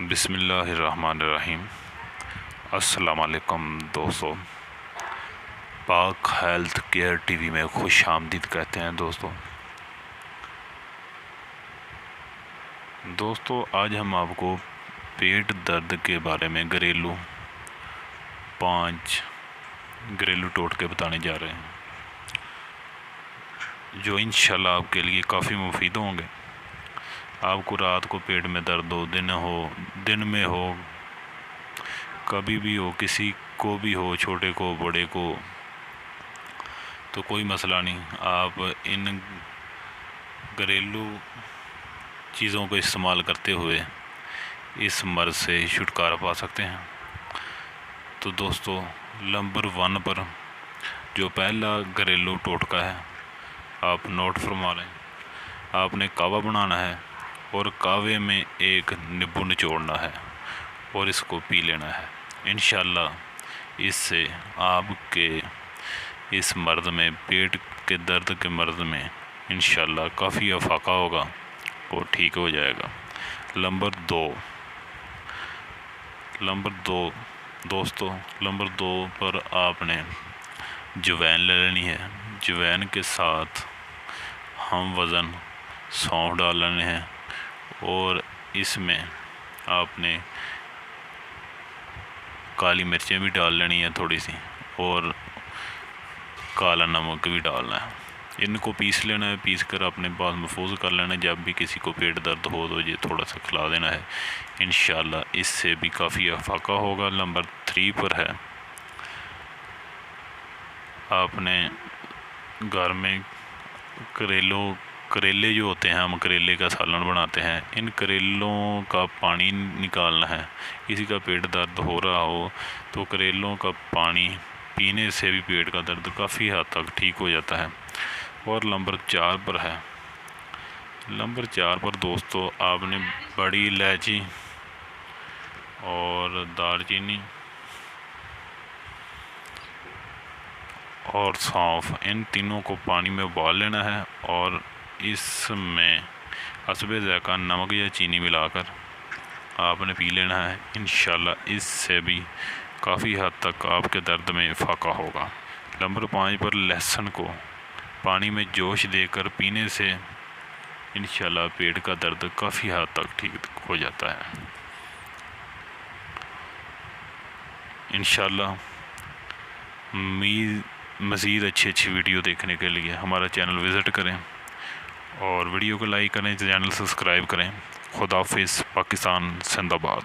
बिस्मिल्लाहिर्रहमानिर्रहीम। अस्सलामुअलैकुम दोस्तों, पाक हेल्थ केयर टीवी में खुश आमदीद कहते हैं दोस्तों आज हम आपको पेट दर्द के बारे में घरेलू 5 घरेलू टोटके बताने जा रहे हैं, जो इंशाल्लाह आपके लिए काफ़ी मुफीद होंगे। आपको रात को पेट में दर्द हो, दिन में हो, कभी भी हो, किसी को भी हो, छोटे को बड़े को, तो कोई मसला नहीं। आप इन घरेलू चीज़ों को इस्तेमाल करते हुए इस मर्ज़ से छुटकारा पा सकते हैं। तो दोस्तों, नंबर 1 पर जो पहला घरेलू टोटका है, आप नोट फरमा लें। आपने कावा बनाना है और कावे में एक नींबू निचोड़ना है और इसको पी लेना है। इंशाल्लाह इससे आपके इस मर्ज़ में, पेट के दर्द के मर्ज़ में इंशाल्लाह काफ़ी अफाका होगा और ठीक हो जाएगा। नंबर 2 दोस्तों, नंबर 2 पर आपने जवैन ले लेनी है। जवैन के साथ हम वज़न सौंफ डाल लेने हैं और इसमें आपने काली मिर्चें भी डाल लेनी है थोड़ी सी, और काला नमक भी डालना है। इनको पीस लेना है, पीस कर अपने पास महफूज कर लेना है। जब भी किसी को पेट दर्द हो तो ये थोड़ा सा खिला देना है, इंशाल्लाह इससे भी काफ़ी अफाका होगा। नंबर 3 पर है, आपने घर में करेले जो होते हैं, हम करेले का सालन बनाते हैं, इन करेलों का पानी निकालना है। किसी का पेट दर्द हो रहा हो तो करेलों का पानी पीने से भी पेट का दर्द काफ़ी हद तक ठीक हो जाता है। और नंबर 4 पर है, नंबर 4 पर दोस्तों आपने बड़ी इलायची और दालचीनी और सौंफ, इन तीनों को पानी में उबाल लेना है और इसमें हस्बे ज़ायक़ा नमक या चीनी मिलाकर आपने पी लेना है। इंशाल्लाह इससे भी काफ़ी हद तक आपके दर्द में फाका होगा। नंबर 5 पर लहसुन को पानी में जोश देकर पीने से इंशाल्लाह पेट का दर्द काफ़ी हद तक ठीक हो जाता है। इंशाल्लाह मज़ीद अच्छी वीडियो देखने के लिए हमारा चैनल विज़िट करें और वीडियो को लाइक करें, चैनल सब्सक्राइब करें। खुदा हाफिज़। पाकिस्तान जिंदाबाद।